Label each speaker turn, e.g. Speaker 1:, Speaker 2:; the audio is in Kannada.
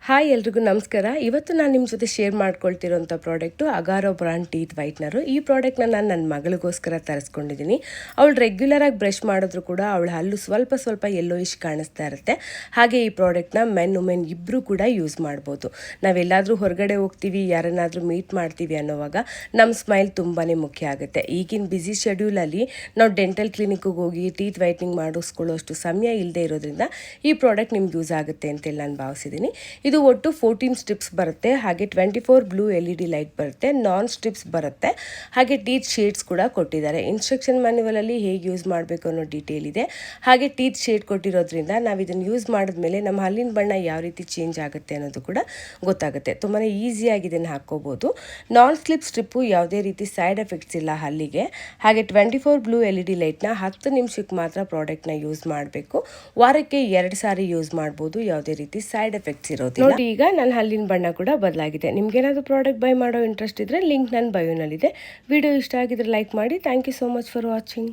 Speaker 1: ಹಾಯ್ ಎಲ್ರಿಗೂ ನಮಸ್ಕಾರ. ಇವತ್ತು ನಾನು ನಿಮ್ಮ ಜೊತೆ ಶೇರ್ ಮಾಡ್ಕೊಳ್ತಿರೋಂಥ product Agaro brand teeth whitener. ಈ ಪ್ರಾಡಕ್ಟ್ನ ನಾನು ನನ್ನ ಮಗಳಿಗೋಸ್ಕರ ತರಿಸ್ಕೊಂಡಿದ್ದೀನಿ. ಅವಳು ರೆಗ್ಯುಲರಾಗಿ ಬ್ರಷ್ ಮಾಡಿದ್ರು ಕೂಡ ಅವಳ ಹಲ್ಲು ಸ್ವಲ್ಪ ಯೆಲ್ಲೋಯಿಶ್ ಕಾಣಿಸ್ತಾ ಇರುತ್ತೆ. ಹಾಗೆ ಈ ಪ್ರಾಡಕ್ಟ್ನ ಮೆನ್ ವುಮೆನ್ ಇಬ್ಬರು ಕೂಡ ಯೂಸ್ ಮಾಡ್ಬೋದು. ನಾವೆಲ್ಲಾದರೂ ಹೊರಗಡೆ ಹೋಗ್ತೀವಿ, ಯಾರನ್ನಾದರೂ ಮೀಟ್ ಮಾಡ್ತೀವಿ ಅನ್ನೋವಾಗ ನಮ್ಮ ಸ್ಮೈಲ್ ತುಂಬಾ ಮುಖ್ಯ ಆಗುತ್ತೆ. ಈಗಿನ ಬ್ಯುಸಿ ಶೆಡ್ಯೂಲಲ್ಲಿ ನಾವು ಡೆಂಟಲ್ ಕ್ಲಿನಿಕ್ಗೆ ಹೋಗಿ ಟೀತ್ ವೈಟ್ನಿಂಗ್ ಮಾಡಿಸ್ಕೊಳ್ಳೋಷ್ಟು ಸಮಯ ಇಲ್ಲದೆ ಇರೋದ್ರಿಂದ ಈ ಪ್ರಾಡಕ್ಟ್ ನಿಮ್ಗೆ ಯೂಸ್ ಆಗುತ್ತೆ ಅಂತೇಳಿ ನಾನು ಭಾವಿಸಿದ್ದೀನಿ. ಇದು ಒಟ್ಟು 14 ಸ್ಟ್ರಿಪ್ಸ್ ಬರುತ್ತೆ. ಹಾಗೆ 24 ಬ್ಲೂ LED ಲೈಟ್ ಬರುತ್ತೆ, ನಾನ್ ಸ್ಟ್ರಿಪ್ಸ್ ಬರುತ್ತೆ. ಹಾಗೆ ಟೀತ್ ಶೇಡ್ಸ್ ಕೂಡ ಕೊಟ್ಟಿದ್ದಾರೆ. ಇನ್ಸ್ಟ್ರಕ್ಷನ್ ಮ್ಯಾನ್ಯುವಲಲ್ಲಿ ಹೇಗೆ ಯೂಸ್ ಮಾಡಬೇಕು ಅನ್ನೋ ಡೀಟೇಲ್ ಇದೆ. ಹಾಗೆ ಟೀತ್ ಶೇಡ್ ಕೊಟ್ಟಿರೋದ್ರಿಂದ ನಾವು ಇದನ್ನು ಯೂಸ್ ಮಾಡಿದ್ಮೇಲೆ ನಮ್ಮ ಹಲ್ಲಿನ ಬಣ್ಣ ಯಾವ ರೀತಿ ಚೇಂಜ್ ಆಗುತ್ತೆ ಅನ್ನೋದು ಕೂಡ ಗೊತ್ತಾಗುತ್ತೆ. ತುಂಬಾ ಈಸಿಯಾಗಿ ಇದನ್ನು ಹಾಕ್ಕೋಬೋದು. ನಾನ್ ಸ್ಲಿಪ್ ಸ್ಟ್ರಿಪ್ಪು ಯಾವುದೇ ರೀತಿ ಸೈಡ್ ಎಫೆಕ್ಟ್ಸ್ ಇಲ್ಲ ಹಲ್ಲಿಗೆ. ಹಾಗೆ 24 ಬ್ಲೂ LED ಲೈಟ್ನ 10 ನಿಮಿಷಕ್ಕೆ ಮಾತ್ರ ಪ್ರಾಡಕ್ಟ್ನ ಯೂಸ್ ಮಾಡಬೇಕು. ವಾರಕ್ಕೆ 2 ಸಾರಿ ಯೂಸ್ ಮಾಡ್ಬೋದು. ಯಾವುದೇ ರೀತಿ ಸೈಡ್ ಎಫೆಕ್ಟ್ಸ್ ಇರೋದಿಲ್ಲ. ನೋಡಿ, ಈಗ ನನ್ನ ಹಲ್ಲಿನ ಬಣ್ಣ ಕೂಡ ಬದಲಾಗಿದೆ. ನಿಮ್ಗೇನಾದರೂ ಪ್ರಾಡಕ್ಟ್ ಬೈ ಮಾಡೋ ಇಂಟ್ರೆಸ್ಟ್ ಇದ್ದರೆ ಲಿಂಕ್ ನನ್ನ ಬಯೋನಲ್ಲಿದೆ. ವಿಡಿಯೋ ಇಷ್ಟ ಆಗಿದ್ರೆ ಲೈಕ್ ಮಾಡಿ. Thank you so much for watching.